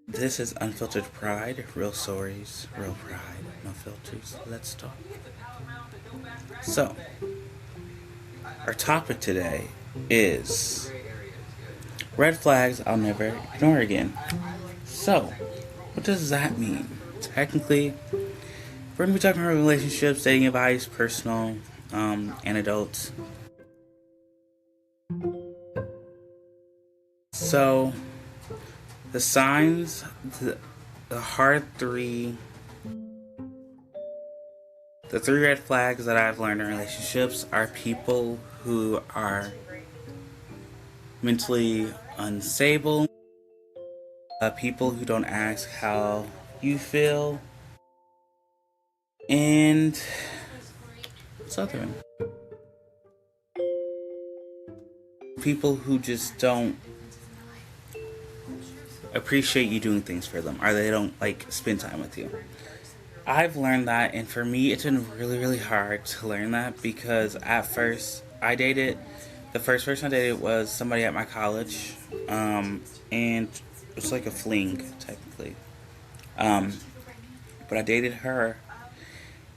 This is Unfiltered Pride, real stories, real pride, no filters. Let's talk. So, our topic today is red flags I'll never ignore again. So, what does that mean? Technically, we're going to be talking about relationships, dating advice, personal anecdotes. So, the signs, the hard three, the three red flags that I've learned in relationships are people who are mentally unstable, people who don't ask how you feel, and what's the other one? People who just don't appreciate you doing things for them, or they don't like spend time with you. I've learned that, and for me, it's been really hard to learn that because at first I dated. The first person I dated was somebody at my college, and it was like a fling technically. But I dated her,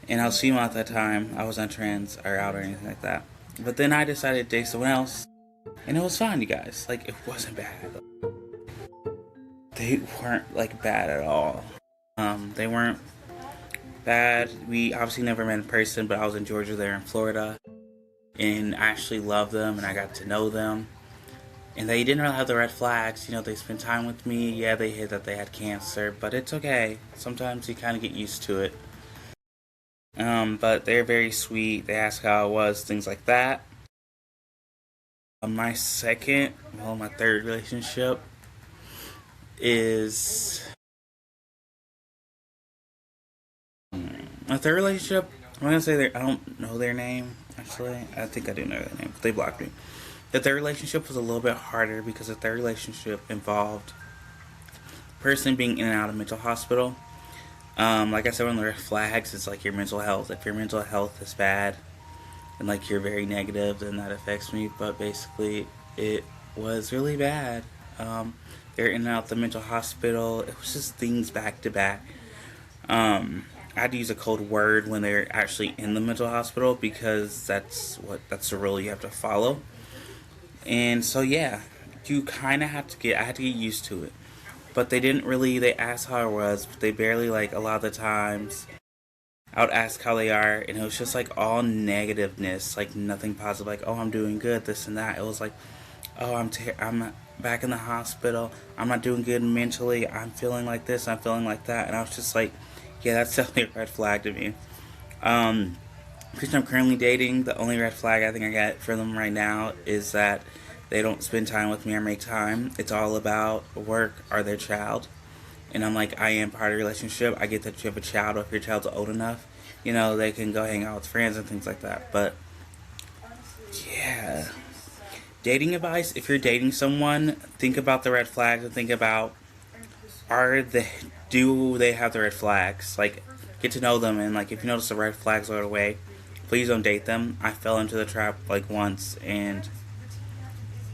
and I was female at that time. I wasn't trans or out or anything like that. But then I decided to date someone else, and it was fine, you guys. Like, it wasn't bad. They weren't like bad at all. They weren't bad. We obviously never met in person, but I was in Georgia, there in Florida, and I actually loved them, and I got to know them. And they didn't really have the red flags. You know, they spent time with me. Yeah, they hid that they had cancer, but it's okay. Sometimes you kind of get used to it. But they're very sweet. They ask how I was, things like that. My third relationship is my third relationship. I'm gonna say I don't know their name. Actually, I think I do know their name. But they blocked me. The third relationship was a little bit harder because the third relationship involved a person being in and out of mental hospital. Like I said, one of the red flags is like your mental health. If your mental health is bad and like you're very negative, then that affects me. But basically, it was really bad. They're in and out the mental hospital. It was just things back to back. I had to use a code word when they're actually in the mental hospital because that's the rule you have to follow. And so yeah, you kind of have to I had to get used to it. But they asked how I was, but they barely, like, a lot of the times, I would ask how they are, and it was just, like, all negativeness, like, nothing positive, like, oh, I'm doing good, this and that. It was like, oh, I'm back in the hospital, I'm not doing good mentally, I'm feeling like this, I'm feeling like that, and I was just like, yeah, that's definitely a red flag to me. Person I'm currently dating, the only red flag I think I got for them right now is that they don't spend time with me or make time. It's all about work or their child. And I'm like, I am part of the relationship. I get that you have a child, or if your child's old enough, you know, they can go hang out with friends and things like that. But, yeah. Dating advice, if you're dating someone, think about the red flags and think about, do they have the red flags? Like, get to know them, and, like, if you notice the red flags right away, please don't date them. I fell into the trap, like, once, and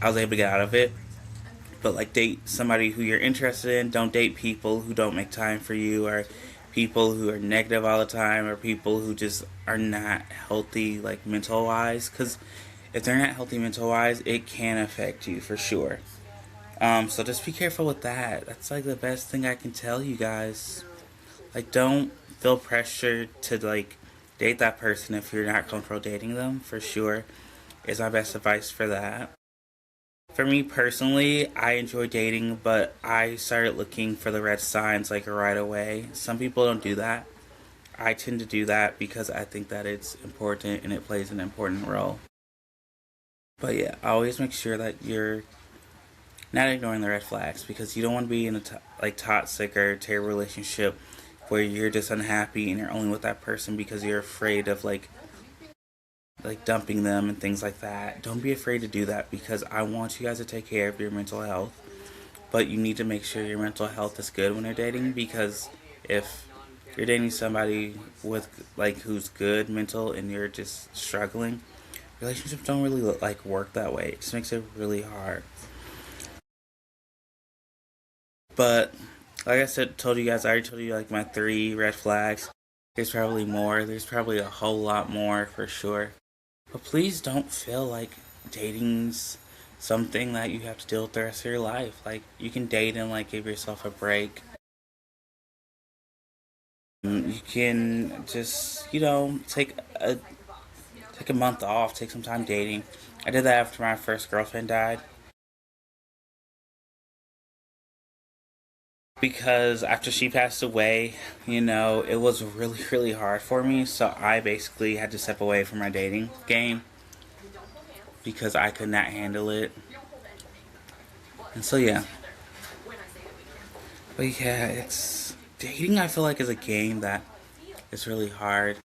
I was able to get out of it. But like, date somebody who you're interested in. Don't date people who don't make time for you, or people who are negative all the time, or people who just are not healthy, like, mental wise. Because if they're not healthy mental wise, it can affect you for sure. So just be careful with that. That's like the best thing I can tell you guys. Like, don't feel pressured to like date that person if you're not comfortable dating them. For sure, is my best advice for that. For me personally, I enjoy dating, but I started looking for the red signs like right away. Some people don't do that. I tend to do that because I think that it's important and it plays an important role. But yeah, always make sure that you're not ignoring the red flags because you don't want to be in a like toxic or terrible relationship where you're just unhappy and you're only with that person because you're afraid of like dumping them and things like that. Don't be afraid to do that because I want you guys to take care of your mental health. But you need to make sure your mental health is good when you're dating because if you're dating somebody with like who's good mental and you're just struggling, relationships don't really like work that way. It just makes it really hard. But Like I said, told you guys, I already told you like my 3 red flags. There's probably more. There's probably a whole lot more for sure. But please don't feel like dating's something that you have to deal with the rest of your life. Like you can date and like give yourself a break. You can just, take a month off, take some time dating. I did that after my first girlfriend died. Because after she passed away, it was really, really hard for me. So I basically had to step away from my dating game because I could not handle it. And so, yeah. But yeah, it's dating, I feel like, is a game that is really hard.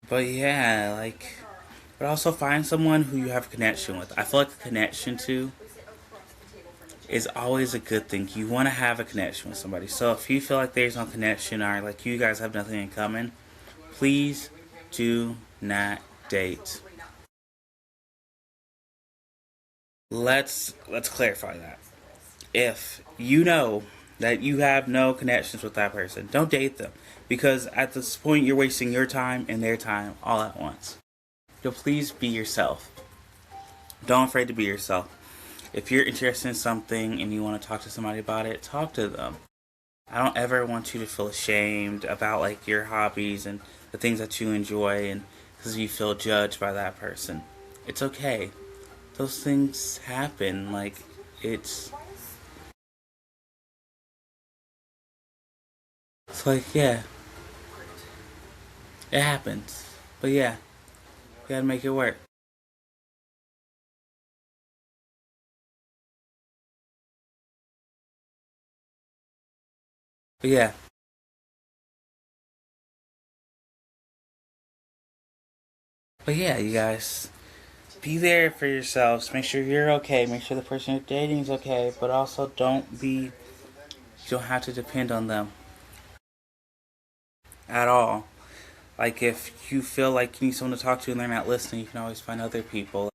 But yeah, but also find someone who you have a connection with. I feel like a connection to is always a good thing. You want to have a connection with somebody. So if you feel like there's no connection or like you guys have nothing in common, please do not date. Let's clarify that. If you know that you have no connections with that person, don't date them because at this point you're wasting your time and their time all at once. So please be yourself. Don't afraid to be yourself. If you're interested in something and you want to talk to somebody about it, talk to them. I don't ever want you to feel ashamed about like your hobbies and the things that you enjoy and because you feel judged by that person. It's okay. Those things happen. It's it's yeah, it happens. But yeah, you gotta make it work. But yeah. But yeah, you guys, be there for yourselves. Make sure you're okay. Make sure the person you're dating is okay. But also you don't have to depend on them at all. Like if you feel like you need someone to talk to and they're not listening, you can always find other people.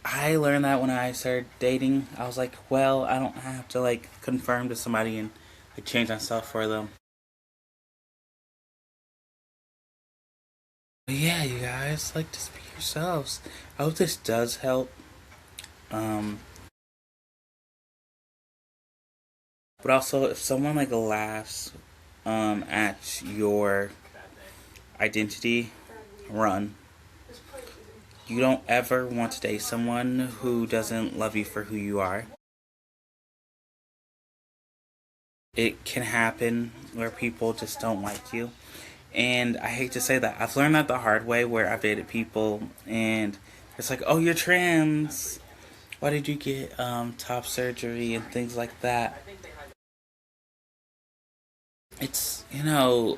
I learned that when I started dating. I was like, well, I don't have to like confirm to somebody and like change myself for them. But yeah, you guys, just be yourselves. I hope this does help. Um, but also, if someone like laughs at your identity, run. You don't ever want to date someone who doesn't love you for who you are. It can happen where people just don't like you. And I hate to say that. I've learned that the hard way where I've dated people and it's like, oh, you're trans. Why did you get top surgery and things like that? It's, you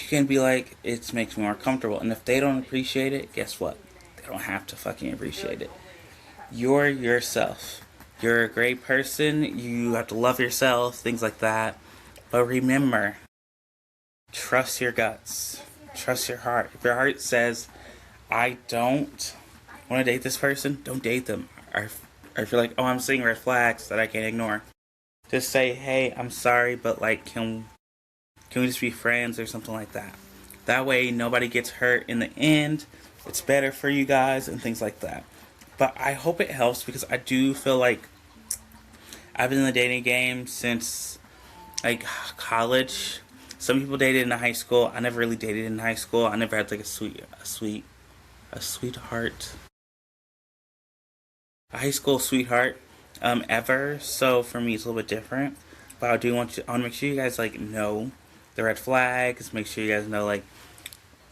can be like, it makes me more comfortable. And if they don't appreciate it, guess what? They don't have to fucking appreciate it. You're yourself. You're a great person. You have to love yourself, things like that. But remember, trust your guts. Trust your heart. If your heart says, I don't want to date this person, don't date them. Or if you're like, oh, I'm seeing red flags that I can't ignore, just say, hey, I'm sorry, but can we just be friends or something like that? That way, nobody gets hurt in the end. It's better for you guys and things like that. But I hope it helps because I do feel like I've been in the dating game since college. Some people dated in high school. I never really dated in high school. I never had a sweetheart, a high school sweetheart, ever. So for me, it's a little bit different. But I want to make sure you guys know the red flags. Make sure you guys know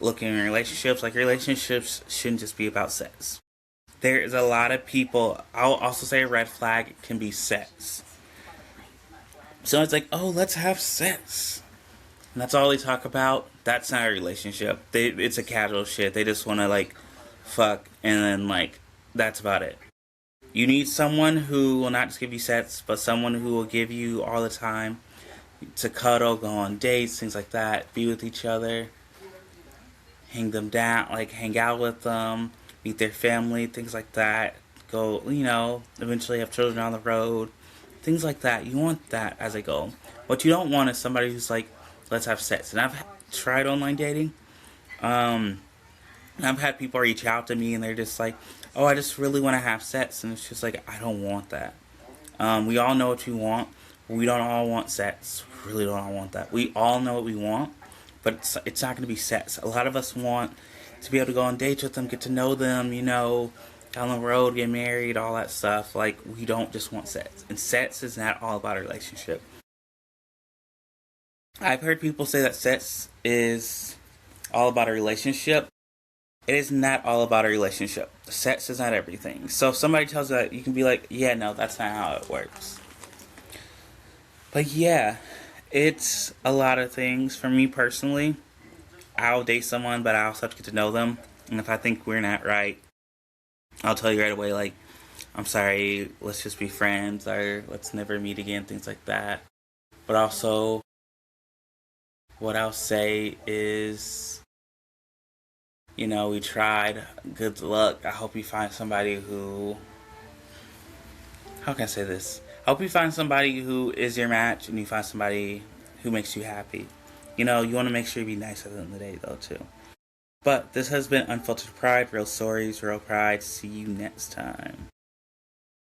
looking in relationships. Relationships shouldn't just be about sex. There's a lot of people. I'll also say a red flag can be sex. So it's like, oh, let's have sex. And that's all they talk about. That's not a relationship. It's a casual shit. They just want to fuck and then that's about it. You need someone who will not just give you sex, but someone who will give you all the time to cuddle, go on dates, things like that, be with each other, hang them down, hang out with them, meet their family, things like that, go, eventually have children on the road, things like that. You want that as a goal. What you don't want is somebody who's like, let's have sex. And I've tried online dating. I've had people reach out to me and they're just like, oh, I just really want to have sex. And it's just like, I don't want that. We all know what you want. We don't all want sex. We really don't all want that. We all know what we want, but it's not going to be sex. A lot of us want to be able to go on dates with them, get to know them, down the road, get married, all that stuff. Like, we don't just want sex. And sex is not all about a relationship. I've heard people say that sex is all about a relationship. It is not all about a relationship. Sex is not everything. So if somebody tells you that, you can be like, yeah, no, that's not how it works. But yeah, it's a lot of things. For me personally, I'll date someone, but I also have to get to know them. And if I think we're not right, I'll tell you right away, like, I'm sorry, let's just be friends, or let's never meet again, things like that. But also, what I'll say is, we tried. Good luck. I hope you find somebody who... How can I say this? I hope you find somebody who is your match, and you find somebody who makes you happy. You want to make sure you be nice at the end of the day, though, too. But this has been Unfiltered Pride, real stories, real pride. See you next time.